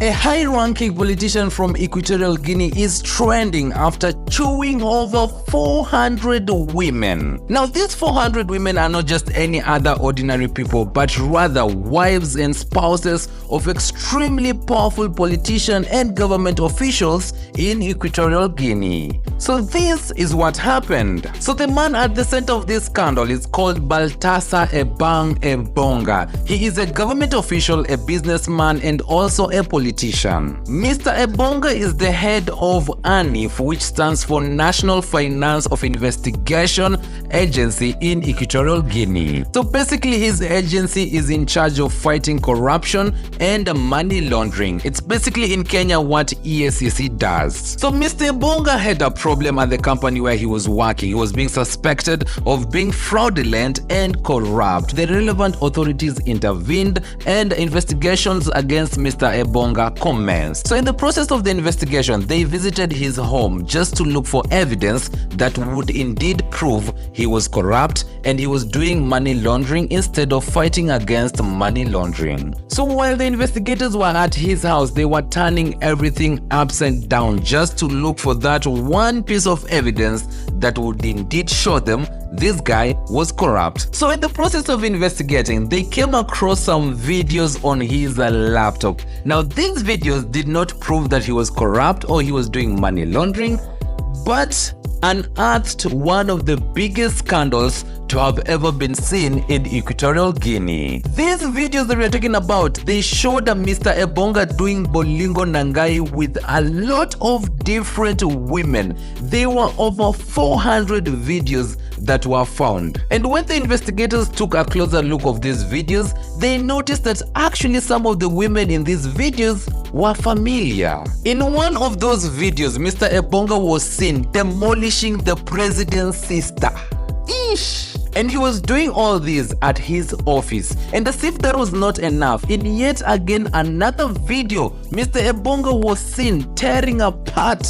A high-ranking politician from Equatorial Guinea is trending after chewing over 400 women. Now, these 400 women are not just any other ordinary people, but rather wives and spouses of extremely powerful politicians and government officials in Equatorial Guinea. So this is what happened. So the man at the center of this scandal is called Baltasar Ebang Engonga. He is a government official, a businessman, and also a politician. Mr. Engonga is the head of ANIF, which stands for National Finance of Investigation Agency in Equatorial Guinea. So basically his agency is in charge of fighting corruption and money laundering. It's basically in Kenya what EACC does. So Mr. Engonga had a problem at the company where he was working. He was being suspected of being fraudulent and corrupt. The relevant authorities intervened and investigations against Mr. Engonga commenced. So in the process of the investigation, they visited his home just to look for evidence that would indeed prove he was corrupt and he was doing money laundering instead of fighting against money laundering. So while the investigators were at his house, they were turning everything upside down just to look for that one piece of evidence that would indeed show them this guy was corrupt. So in the process of investigating, they came across some videos on his laptop. Now these videos did not prove that he was corrupt or he was doing money laundering, but unearthed one of the biggest scandals to have ever been seen in Equatorial Guinea. These videos that we're talking about, they showed Mr. Engonga doing Bolingo Nangai with a lot of different women. There were over 400 videos that were found. And when the investigators took a closer look of these videos, they noticed that actually some of the women in these videos were familiar. In one of those videos, Mr. Engonga was seen demolishing the president's sister. Eesh! And he was doing all this at his office. And as if that was not enough, in yet again another video, Mr. Engonga was seen tearing apart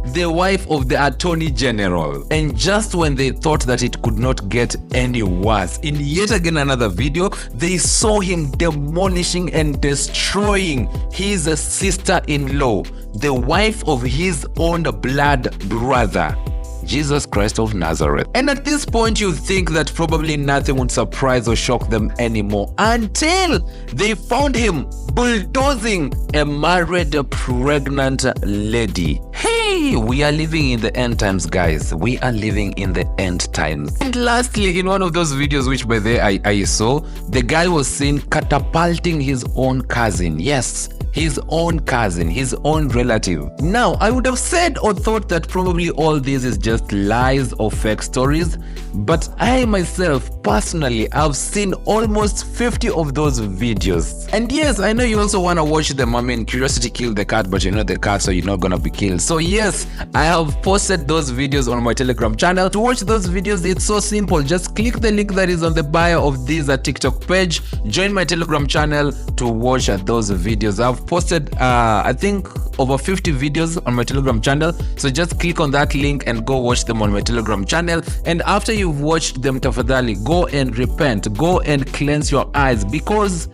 the wife of the Attorney General. And just when they thought that it could not get any worse, in yet again another video, they saw him demolishing and destroying his sister-in-law, the wife of his own blood brother, Jesus Christ of Nazareth. And at this point, you think that probably nothing would surprise or shock them anymore until they found him bulldozing a married pregnant lady. Hey, we are living in the end times, guys. We are living in the end times. And lastly, in one of those videos which by the I saw, the guy was seen catapulting his own cousin. Yes, his own cousin, his own relative. Now, I would have said or thought that probably all this is just lies or fake stories, but I myself personally have seen almost 50 of those videos. And yes, I know you also want to watch them. I mean, curiosity killed the cat, but you know the cat, so you're not gonna be killed. So yes, I have posted those videos on my Telegram channel. To watch those videos, it's so simple. Just click the link that is on the bio of this TikTok page. Join my Telegram channel to watch those videos. I've posted I think over 50 videos on my Telegram channel, so just click on that link and go watch them on my Telegram channel. And after you've watched them, tafadhali, go and repent, go and cleanse your eyes, because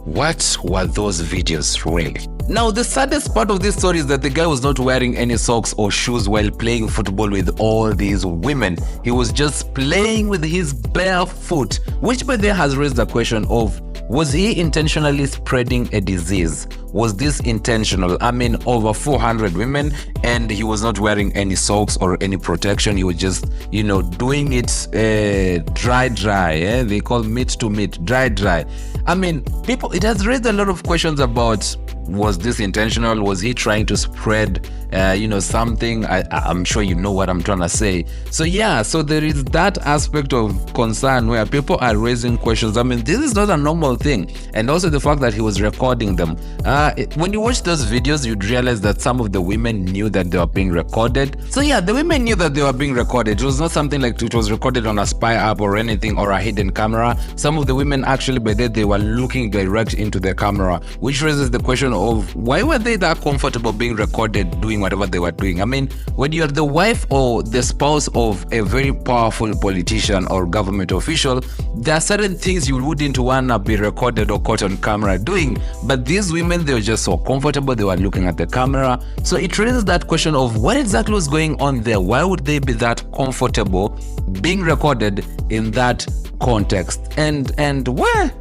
what were those videos really? Now, the saddest part of this story is that the guy was not wearing any socks or shoes while playing football with all these women. He was just playing with his bare foot, which by there has raised the question of, was he intentionally spreading a disease? Was this intentional? I mean, over 400 women and he was not wearing any socks or any protection. He was just, you know, doing it dry. They call meat to meat, dry. I mean, people, it has raised a lot of questions about, was this intentional? Was he trying to spread, something? I'm sure you know what I'm trying to say. So yeah, so there is that aspect of concern where people are raising questions. I mean, this is not a normal thing. And also the fact that he was recording them. When you watch those videos, you'd realize that some of the women knew that they were being recorded. So yeah, the women knew that they were being recorded. It was not something like it was recorded on a spy app or anything, or a hidden camera. Some of the women actually, by then, they were looking direct into the camera, which raises the question of, why were they that comfortable being recorded doing doing whatever they were doing. I mean, when you're the wife or the spouse of a very powerful politician or government official, there are certain things you wouldn't want to be recorded or caught on camera doing. But these women, they were just so comfortable. They were looking at the camera. So it raises that question of what exactly was going on there. Why would they be that comfortable being recorded in that context? And where?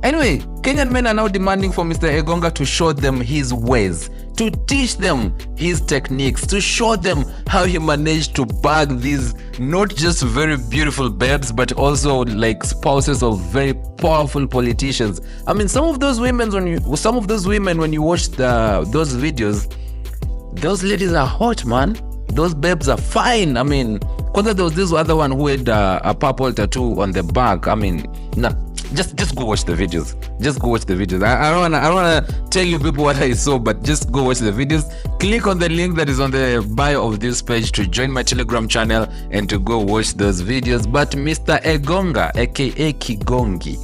Anyway, Kenyan men are now demanding for Mr. Engonga to show them his ways, to teach them his techniques, to show them how he managed to bag these not just very beautiful babes, but also like spouses of very powerful politicians. I mean, some of those women, when you watch those videos, those ladies are hot, man. Those babes are fine. I mean, there was this other one who had a purple tattoo on the back. I mean, nah. Just go watch the videos. Just go watch the videos. I don't wanna tell you people what I saw, but just go watch the videos. Click on the link that is on the bio of this page to join my Telegram channel and to go watch those videos. But Mr. Engonga, aka Kigongi,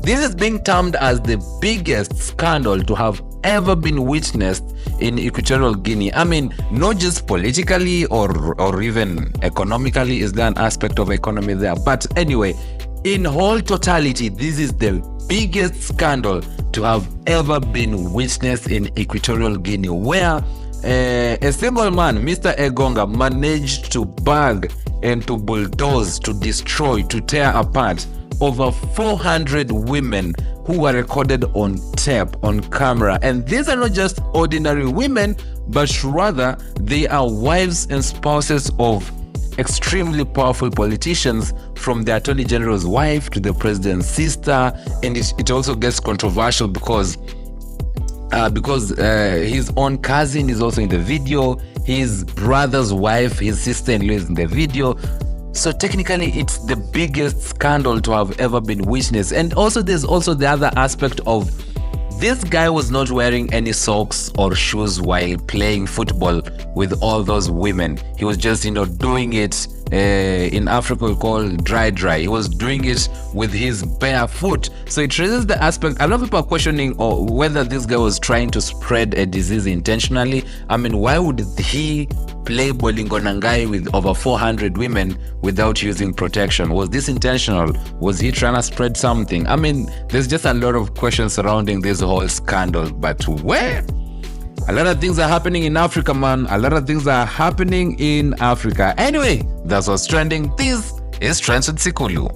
this is being termed as the biggest scandal to have ever been witnessed in Equatorial Guinea. I mean, not just politically or even economically. Is there an aspect of economy there? But anyway, in whole totality, this is the biggest scandal to have ever been witnessed in Equatorial Guinea, where a single man, Mr. Engonga, managed to bag and to bulldoze, to destroy, to tear apart over 400 women who were recorded on tape, on camera. And these are not just ordinary women, but rather they are wives and spouses of extremely powerful politicians, from the Attorney General's wife to the president's sister. And it also gets controversial because his own cousin is also in the video, his brother's wife, his sister-in-law is in the video. So technically it's the biggest scandal to have ever been witnessed. And also there's also the other aspect of this guy was not wearing any socks or shoes while playing football with all those women. He was just, doing it, in Africa we call dry. He was doing it with his bare foot. So it raises the aspect, a lot of people are questioning whether this guy was trying to spread a disease intentionally. I mean, why would he play Bolingonangai with over 400 women without using protection? Was this intentional? Was he trying to spread something? I mean, there's just a lot of questions surrounding this whole scandal. But where? A lot of things are happening in Africa, man. A lot of things are happening in Africa. Anyway, that's what's trending. This is Trends with SIKULU.